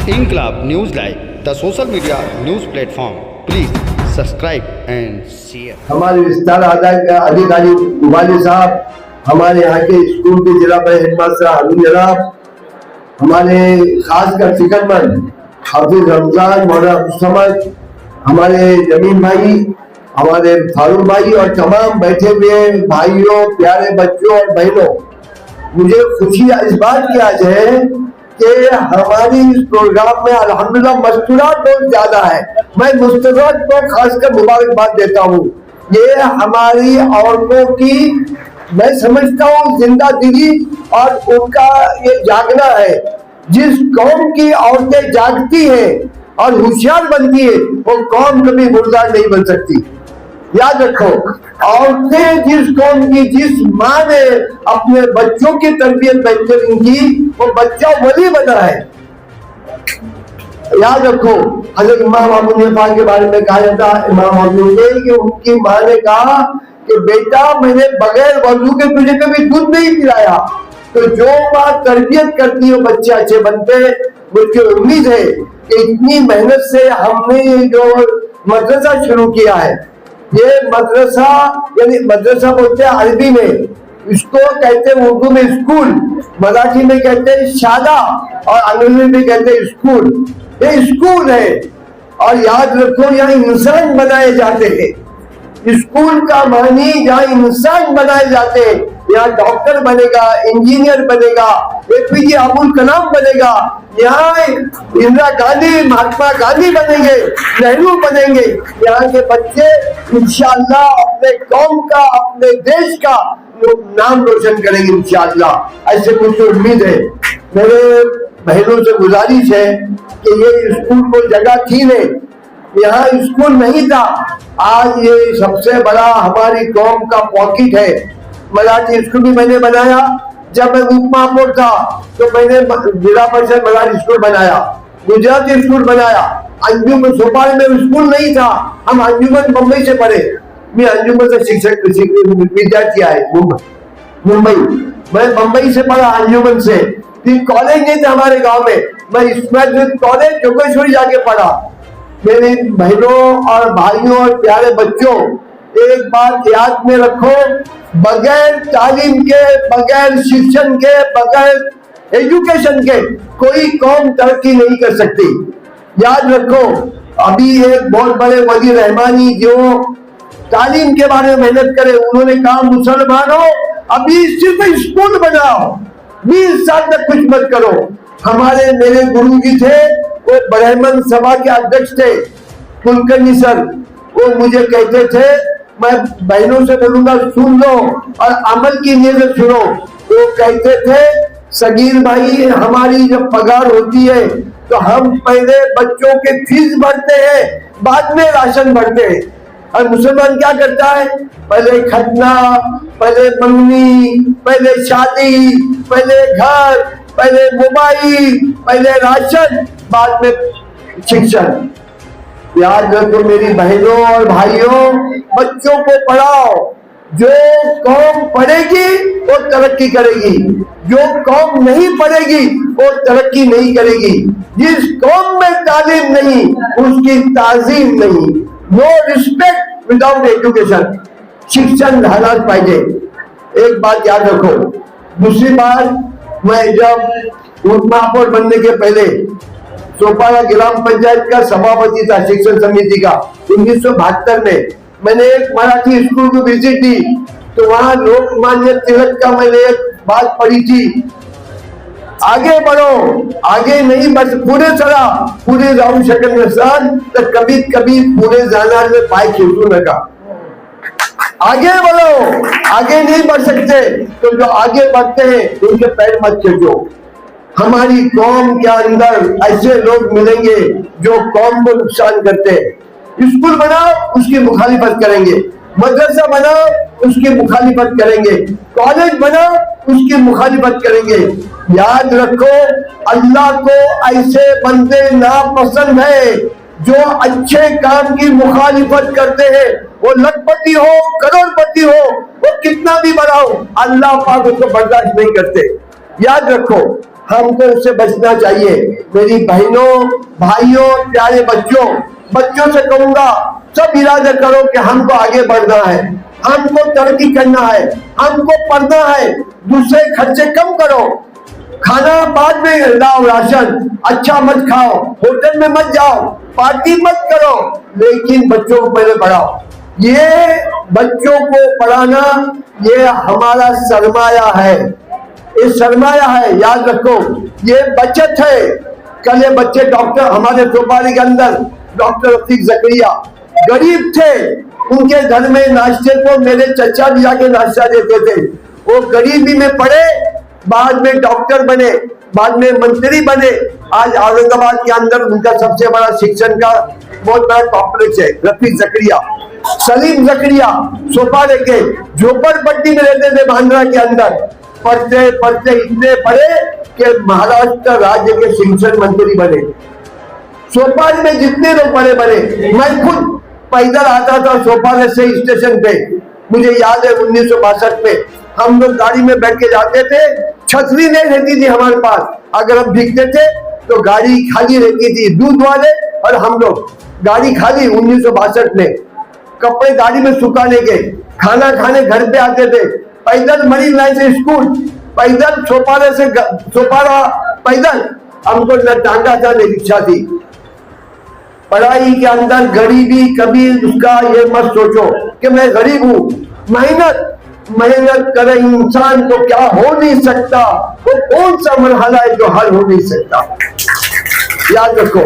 Inkilab News Live, the social media news platform. Please subscribe and share. हमारे विस्तार अधिकारी वाली साहब, हमारे यहाँ के स्कूल के जिला हेडमास्टर हारून जनाब, हमारे खासकर फिक्रमंद हाफिज रमजान मौलाना, हमारे जमीन भाई, हमारे फारूक भाई और तमाम बैठे हुए भाइयों, प्यारे बच्चों और बहनों, मुझे खुशी इस बात की आज है कि हमारी इस प्रोग्राम में अल्हम्दुलिल्लाह मस्तूरात बहुत ज्यादा है। मैं मुस्तरात को खासकर मुबारकबाद देता हूँ। ये हमारी औरतों की, मैं समझता हूँ, जिंदा दिली और उनका ये जागना है। जिस कौम की औरतें जागती हैं और होशियार बनती है, वो कौम कभी मुर्दा नहीं बन सकती। याद रखो, औरतें जिस कौम की, जिस माँ ने अपने बच्चों की तरबियत बेहतरीन की, वो बच्चा वली बना है। याद रखो, हज़रत इमाम अबू हनीफा के बारे में कहा जाता है, इमाम अबू ने कि उनकी माँ ने कहा कि बेटा, मैंने बगैर वजू के तुझे कभी दूध नहीं पिलाया। तो जो माँ तरबियत करती है बच्चे अच्छे बनते। मुझे उम्मीद है कि इतनी मेहनत से हमने जो मदरसा शुरू किया है, ये मदरसा, यानी मदरसा बोलते हैं अरबी में, इसको कहते हैं उर्दू में स्कूल, मराठी में कहते हैं शाला और अंग्रेजी में कहते हैं स्कूल। ये स्कूल है और याद रखो, यहाँ इंसान बनाए जाते हैं। स्कूल का मानी जहाँ इंसान बनाए जाते हैं, यहाँ डॉक्टर बनेगा, इंजीनियर बनेगा, APJ अब्दुल कलाम बनेगा, यहाँ इंदिरा गांधी, महात्मा गांधी बनेंगे, नेहरू बनेंगे। यहाँ के बच्चे इंशाअल्लाह अपने कौम का, अपने देश का नाम रोशन करेंगे इंशाअल्लाह, ऐसे मुझे उम्मीद है। मेरे बहनों से गुजारिश है कि ये स्कूल को जगह थी नहीं, यहाँ स्कूल नहीं था, आज ये सबसे बड़ा हमारी कौम का पॉकेट है। मराठी स्कूल भी मैंने बनाया, जब मैं उपमहापौर था तो मैंने जिला परिषद मराठी स्कूल बनाया, गुजराती स्कूल बनाया, अंजुमन सोपाल में स्कूल नहीं था, हम अंजुमन मुंबई से पढ़े। मैं अंजुमन से शिक्षक विद्यार्थी आए मुंबई, मैं मुंबई से पढ़ा अंजुमन से। कॉलेज नहीं था हमारे गांव में, मैं इस्माइल कॉलेज जोगेश्वरी जाके पढ़ा। मेरे बहनों और भाइयों और प्यारे बच्चों, एक बात याद में रखो, बगैर तालीम के, बगैर शिक्षण के, बगैर एजुकेशन के कोई कौम तरक्की नहीं कर सकती। याद रखो, अभी एक बहुत बड़े वजी रहमानी जो तालीम के बारे में मेहनत करे, उन्होंने कहा मुसलमानों अभी सिर्फ स्कूल बनाओ, 20 साल तक कुछ मत करो। हमारे मेरे गुरु जी थे, वो ब्राह्मण सभा के अध्यक्ष थे, कुलकर्णी सर, वो मुझे कहते थे, मैं बहनों से बोलूंगा सुन लो और अमल की नीयत से सुनो। वो कहते थे, सगीर भाई, हमारी जब पगार होती है तो हम पहले बच्चों के फीस भरते हैं, बाद में राशन भरते हैं। और मुसलमान क्या करता है, पहले खतना, पहले मंगनी, पहले शादी, पहले घर, पहले मोबाइल, पहले राशन, बाद में शिक्षण। याद रखो मेरी बहनों और भाइयों, बच्चों को पढ़ाओ। जो कौम पढ़ेगी वो तरक्की करेगी, जो कौम नहीं पढ़ेगी वो तरक्की नहीं करेगी। जिस कौम में तालीम नहीं, उसकी ताजीम नहीं। No respect without education. शिक्षण हालात पाइजे। एक बात याद रखो, दूसरी बात, मैं जब उपमहापौर बनने के पहले सोपारा ग्राम पंचायत का सभापति था शिक्षण समिति का, 1972 में मैंने एक मराठी स्कूल को विजिट दी, तो वहां लोकमान्य तिलक का मैंने एक बात पढ़ी थी, आगे बढ़ो, आगे नहीं बस पूरे चला, पूरे जाऊ शकत नसाल तर कभी कभी पूरे जाणार में पाय खेचू नका। आगे बढ़ो, आगे नहीं बढ़ सकते तो जो आगे बढ़ते हैं उनके पैर मत खींचो। हमारी कौम के अंदर ऐसे लोग मिलेंगे जो कौम को नुकसान करते हैं। स्कूल बनाओ, उसकी मुखालिफत करेंगे, मदरसा बनाओ, उसकी मुखालिफत करेंगे, कॉलेज बनाओ, उसकी मुखालिफत करेंगे। याद रखो, अल्लाह को ऐसे बंदे नापसंद है जो अच्छे काम की मुखालिफत करते हैं। वो लखपति हो, करोड़पति हो, वो कितना भी बड़ा हो, अल्लाह पाक उसको बर्दाश्त नहीं करते। याद रखो, हमको उससे बचना चाहिए। मेरी बहनों, भाइयों, प्यारे बच्चों से कहूंगा, सब इरादा करो कि हमको आगे बढ़ना है, हमको तरक्की करना है, हमको पढ़ना है, दूसरे खर्चे कम करो, खाना बाद में लाओ, राशन अच्छा मत खाओ, होटल में मत जाओ, पार्टी मत करो, लेकिन बच्चों को पहले पढ़ाओ। ये बच्चों को पढ़ाना ये हमारा सरमाया है, ये सरमाया है, याद रखो, ये बचत है। कल ये बच्चे डॉक्टर, हमारे चौपाली के अंदर डॉक्टर रफीक जकरिया गरीब थे, उनके घर में नाश्ते को मेरे चचा भी जाके नाश्ता देते थे। वो गरीबी में पढ़े, बाद में डॉक्टर बने, बाद में मंत्री बने। आज औरंगाबाद के अंदर उनका सबसे बड़ा शिक्षण का बहुत बड़ा कॉम्प्लेक्स है, रफीक जकरिया। सलीम जकरिया सोपारे के झोपड़पट्टी में रहते थे बांद्रा के अंदर, पढ़ते पढ़ते इतने पढ़े कि महाराष्ट्र राज्य के शिक्षण मंत्री बने। सोपारे में जितने लोग पढ़े बने, मैं खुद पैदल आता था सोपारे से स्टेशन पे, मुझे याद है 1962 में हम लोग गाड़ी में बैठ के जाते थे, छतरी नहीं रहती थी हमारे पास, अगर हम भीगते थे तो गाड़ी खाली रहती थी, दूध वाले और हम लोग, गाड़ी खाली 1962 में, कपड़े गाड़ी में सुखाने के, खाना खाने घर पे आते थे, पैदल मरीन लाइन से स्कूल, पैदल सोपारा से सोपारा पैदल, हमको न टांगा था न रिक्शा थी। पढ़ाई के अंदर गरीबी कभी उसका ये मत सोचो कि मैं गरीब हूँ, मेहनत करे इंसान तो क्या हो नहीं सकता, वो कौन सा मरहला है जो हल हो नहीं सकता। याद रखो,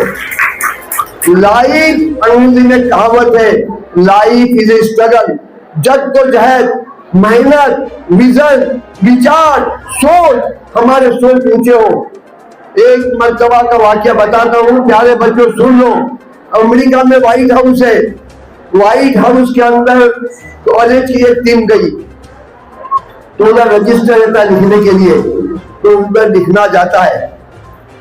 लाइफ, अंग्रेजी में कहावत है, लाइफ इज ए स्ट्रगल, जद्दोजहद, मेहनत, विजन, विचार, सोच, हमारे सोच ऊंचे हो। एक मर्तबा का वाक्य बताता हूँ, प्यारे बच्चों सुन लो। अमेरिका में व्हाइट हाउस है, व्हाइट हाउस के अंदर कॉलेज की एक टीम गई, तो उधर रजिस्टर रहता लिखने के लिए, तो उधर लिखना जाता है,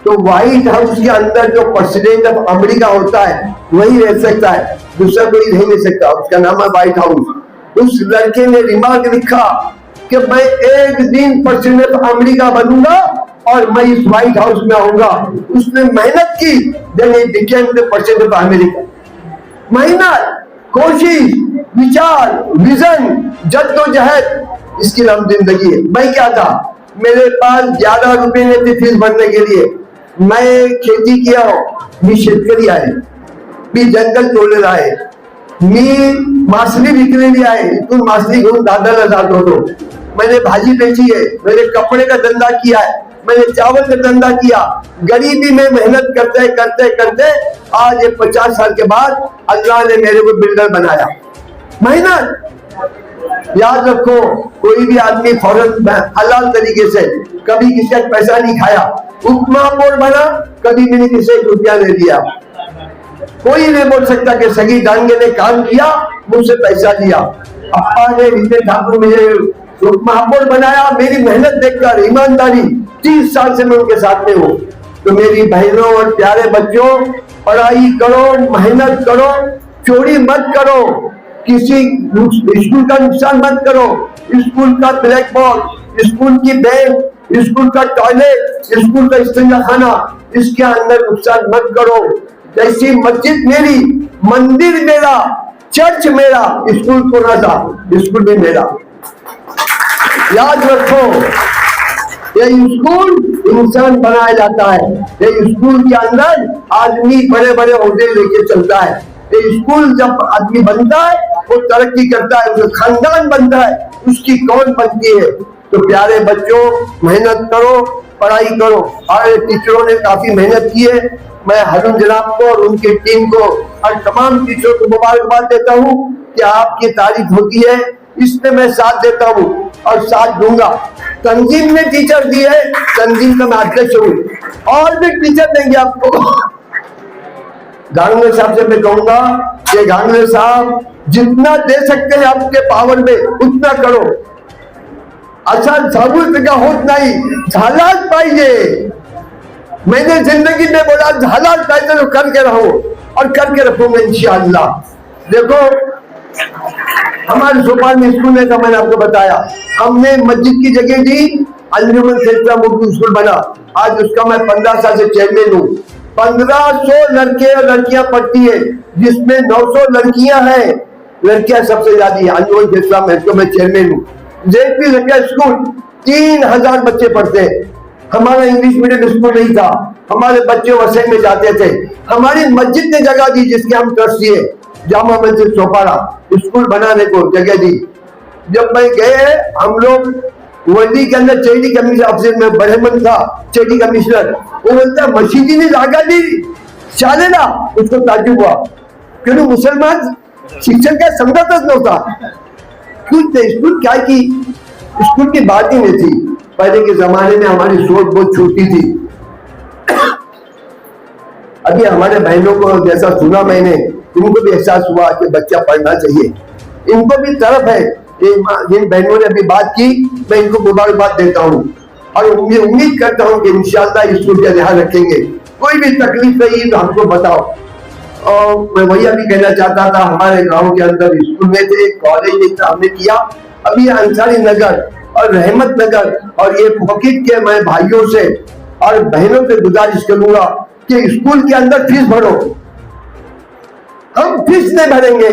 तो व्हाइट हाउस के अंदर जो प्रेसिडेंट ऑफ अमेरिका होता है वही रह सकता है, दूसरा कोई रह नहीं सकता, उसका नाम है व्हाइट हाउस। उस लड़के ने रिमार्क लिखा कि मैं एक दिन प्रेसिडेंट ऑफ अमेरिका बनूंगा और मैं इस व्हाइट हाउस में आऊंगा। उसने मेहनत की, then he became the president of America. मेहनत, कोशिश, विचार, विजन, जद्दोजहद, इसकी नाम जिंदगी है। मैं क्या था, मेरे पास 11 रुपए नहीं थे फीस भरने के लिए, मैं खेती किया हूँ, मी शेतकरी आहे, मी जंगल तोडलेलं आहे, मी मासली विकलेली आहे, इथून मासली घेऊन दादाला जात होतो, मैंने भाजी बेची है, मैंने कपड़े का धंधा किया है, मैंने चावल का धंधा किया। गरीबी में मेहनत करते करते करते आज ये 50 साल के बाद अल्लाह ने मेरे को बिल्डर बनाया। मेहनत, याद रखो, कोई भी आदमी फौरन हलाल तरीके से कभी किसी का पैसा नहीं खाया, उपमा बोर्ड बना, कभी मैंने किसी को रुपया नहीं दिया। कोई नहीं बोल सकता कि सगी डांगे ने काम किया मुझसे पैसा लिया। अप्पा ने रितेश ठाकुर मुझे उपमा बोर्ड बनाया, मेरी मेहनत देखकर, ईमानदारी, 30 साल से मैं उनके साथ में हूँ। तो मेरी बहनों और प्यारे बच्चों, पढ़ाई करो, मेहनत करो, चोरी मत करो, किसी स्कूल का नुकसान मत करो, स्कूल का ब्लैक बोर्ड, स्कूल की बेंच, स्कूल का टॉयलेट, स्कूल का इस्तेंजा खाना, इसके अंदर नुकसान मत करो। जैसी मस्जिद मेरी, मंदिर मेरा, चर्च मेरा, स्कूल थोड़ा सा, स्कूल भी मेरा। याद रखो, ये स्कूल इंसान बनाया जाता है, ये स्कूल के अंदर आदमी बड़े बड़े ओहदे लेके चलता है। ये स्कूल जब आदमी बनता है वो तरक्की करता है, उसका खानदान बनता है, उसकी कौन बनती है। तो प्यारे बच्चों, मेहनत करो, पढ़ाई करो। और टीचरों ने काफी मेहनत की है, मैं हरुण जनाब को और उनकी टीम को और तमाम टीचरों को मुबारकबाद देता हूँ कि आपकी तारीफ होती है, इसमें मैं साथ देता हूँ और साथ दूंगा। तंजीम ने टीचर दी है, तंजीम का मैं अध्यक्ष हूँ, और भी टीचर देंगे आपको। गांगुली साहब से मैं कहूंगा कि गांगुली साहब जितना दे सकते हैं आपके पावर में उतना करो। अच्छा सबूत का होत नहीं, झालाच पाहिजे। मैंने जिंदगी में बोला झालाच पाहिजे तो करके रहो और करके रखूंगा इंशाअल्लाह। देखो हमारे सोपाल में स्कूल में था, मैंने आपको बताया, हमने मस्जिद की जगह दी अंजुमन सिस्टम उर्दू स्कूल बना, आज उसका मैं 15 साल से चेयरमैन हूँ। 1500 लड़के और लड़कियां पढ़ती है, जिसमें 900 लड़कियां हैं। लड़कियां सबसे ज्यादा है अंजुमन इस्लाम है, तो मैं चेयरमैन हूँ। जेपी लड़कियां स्कूल 3000 बच्चे पढ़ते हैं। हमारा इंग्लिश मीडियम स्कूल नहीं था, हमारे बच्चे वसई में जाते थे। हमारी मस्जिद ने जगह दी, जिसके हम ट्रस्टी है, जामा मस्जिद सोपारा, स्कूल बनाने को जगह दी। जब मैं गए, हम लोग वर्दी के अंदर चेडी कमिश्नर ऑफिस में बड़ेमन था, चेडी कमिश्नर, वो बोलता मस्जिद ने जगह दी चालेगा। उसको ताजुब हुआ, क्योंकि मुसलमान शिक्षण का समझाता नव्हता। स्कूल क्या की स्कूल की बात ही नहीं थी। पहले के जमाने में हमारी सोच बहुत छोटी थी। अभी हमारे बहनों को जैसा सुना मैंने, इनको भी एहसास हुआ कि बच्चा पढ़ना चाहिए। इनको भी तरफ है, जिन बहनों ने अभी बात की, मैं इनको मुबारकबाद देता हूँ और उम्मीद करता हूँ कि इंशाअल्लाह स्कूल का ध्यान रखेंगे। कोई भी तकलीफ रही तो हमको बताओ। और मैं वही अभी कहना चाहता था, हमारे गांव के अंदर स्कूल में थे, कॉलेज नहीं था, हमने किया। अभी अंसारी नगर और रहमत नगर और ये फकीर के मैं भाइयों से और बहनों से गुजारिश करूंगा कि स्कूल के अंदर फीस भरो। हम फीस नहीं भरेंगे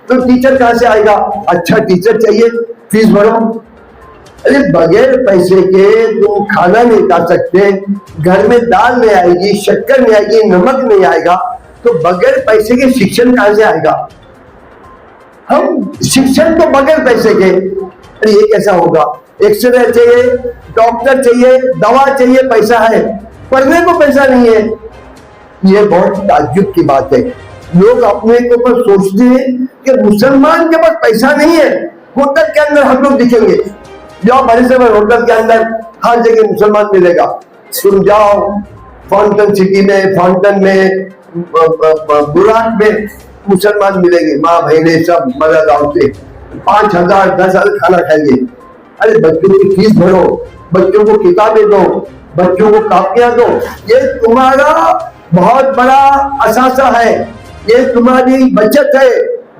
तो टीचर कहां से आएगा? अच्छा टीचर चाहिए, फीस भरो। अरे बगैर पैसे के तुम खाना नहीं खा सकते, घर में दाल नहीं आएगी, शक्कर नहीं आएगी, नमक नहीं आएगा, तो बगैर पैसे के शिक्षण कहां से आएगा? हम शिक्षण तो बगैर पैसे के, अरे ये कैसा होगा? एक्सरे चाहिए, डॉक्टर चाहिए, दवा चाहिए, पैसा है, पढ़ने को पैसा नहीं है। ये बहुत ताज्जुब की बात है। लोग अपने के ऊपर सोचते हैं कि मुसलमान के पास पैसा नहीं है। होटल के अंदर हम लोग दिखेंगे, जाओ बड़े से बड़े होटल के अंदर हर जगह मुसलमान मिलेगा। तुम जाओ फाउंटन सिटी में, फाउंटन में, बुराक में मुसलमान मिलेंगे, माँ बहने सब मदद आवते 5000 10,000 खाना खाएंगे। अरे बच्चों की फीस भरो, बच्चों को किताबें दो, बच्चों को कापियां दो। ये तुम्हारा बहुत बड़ा असासा है, ये तुम्हारी बचत है।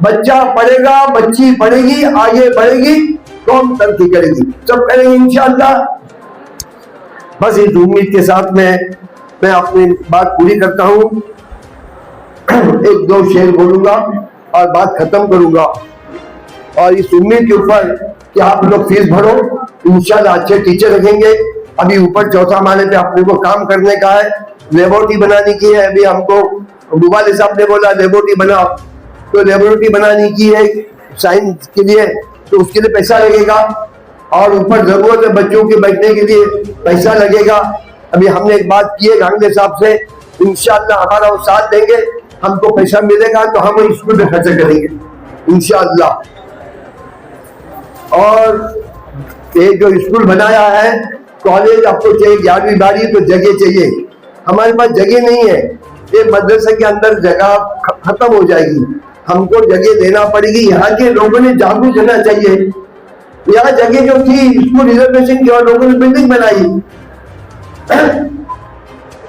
बच्चा पढ़ेगा, बच्ची पढ़ेगी, आगे बढ़ेगी, कौम तरक्की करेगी, सब करेंगे इंशाअल्लाह। बस इस उम्मीद के साथ मैं अपनी बात पूरी करता हूँ। एक दो शेर बोलूंगा और बात खत्म करूंगा, और इस उम्मीद के ऊपर कि आप लोग फीस भरो, इंशाल्लाह अच्छे टीचर रखेंगे। अभी ऊपर चौथा माले पे अपने को काम करने का है, लेबोरेटरी बनाने की है। अभी हमको बुवाले साहब ने बोला लेबोरेटरी बनाओ, तो लेबोरेटरी बनाने की है साइंस के लिए, तो उसके लिए पैसा लगेगा। और ऊपर जरूरत है बच्चों के बैठने के लिए, पैसा लगेगा। अभी हमने एक बात की है गांधी साहब से, इंशाअल्लाह हमारा वो साथ देंगे, हमको पैसा मिलेगा तो हम स्कूल में खर्चा करेंगे इंशाअल्लाह। और ये जो स्कूल बनाया है, कॉलेज आपको चाहिए 11वीं 12वीं, तो जगह चाहिए। हमारे पास जगह नहीं है, ये मदरसे के अंदर जगह खत्म हो जाएगी, हमको जगह देना पड़ेगी। यहाँ के लोगों ने जागरूक होना चाहिए। यहाँ जगह जो थी स्कूल रिजर्वेशन की, और लोगों ने बिल्डिंग बनाई,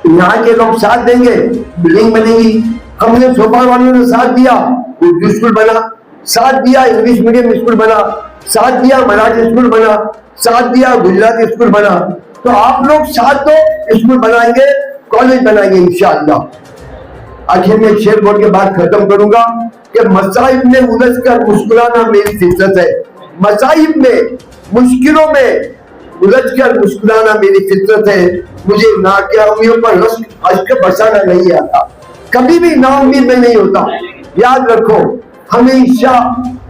यहाँ के लोग साथ देंगे, बिल्डिंग बनेगी। हमने सोपार वालों ने साथ दिया, उर्दू स्कूल बना, साथ दिया इंग्लिश मीडियम स्कूल बना, साथ दिया मराठी स्कूल बना, साथ दिया गुजराती स्कूल बना। तो आप लोग साथ दो, स्कूल बनाएंगे, कॉलेज बनाएंगे इंशाअल्लाह। आखिर में शेर बोल के बात खत्म करूंगा कि मसाइब में उलझ कर मुस्कुराना मेरी फितरत है। मसाइब में, मुश्किलों में उलझ कर मुस्कुराना मेरी फितरत है। मुझे नाकामियों पर अश्क बरसाना नहीं आता, कभी भी नाउम्मीद में नहीं होता। याद रखो, हमेशा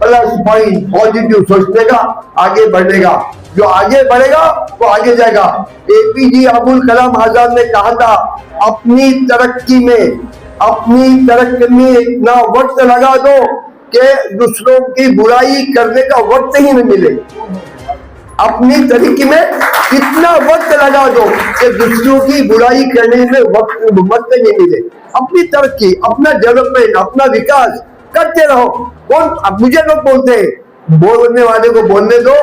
प्लस पॉइंट पॉजिटिव सोचने का, आगे बढ़ने का। जो आगे बढ़ेगा वो आगे जाएगा। एपीजे अब्दुल कलाम आजाद ने कहा था, अपनी तरक्की में इतना वक्त लगा दो कि दूसरों की बुराई करने का वक्त ही नहीं मिले। अपनी तरक्की में इतना वक्त लगा दो कि दूसरों की बुराई करने में वक्त नहीं मिले। अपनी तरक्की, अपना डेवलपमेंट, अपना विकास करते रहो। कौन मुझे लोग बोलते हैं, बोलने वाले को बोलने दो,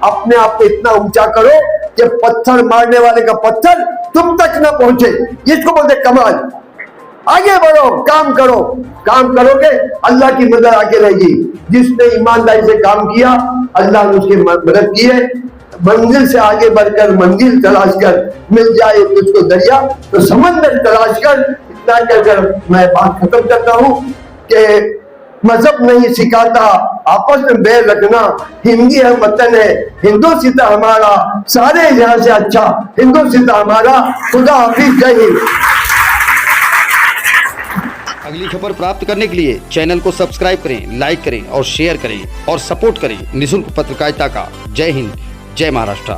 अपने आप को इतना ऊंचा करो कि पत्थर मारने वाले का पत्थर तुम तक ना पहुंचे। इसको बोलते कमाल। आगे बढ़ो, काम करो, काम करोगे अल्लाह की मदद आके रहेगी। जिसने ईमानदारी से काम किया, अल्लाह ने उसकी मदद की है। मंजिल से आगे बढ़कर मंजिल तलाश कर, मिल जाए तुझको दरिया तो समंदर तलाश कर। इतना कहकर मैं बात खत्म करता हूँ कि मजहब नहीं सिखाता आपस में बैर रखना, हिंदी है वतन है, हिंदुस्तान हमारा, सारे यहाँ से अच्छा हिंदुस्तान हमारा। खुदा हाफिज, जय हिंद। अगली खबर प्राप्त करने के लिए चैनल को सब्सक्राइब करें, लाइक करें और शेयर करें और सपोर्ट करें निःशुल्क पत्रकारिता का। जय हिंद, जय महाराष्ट्र।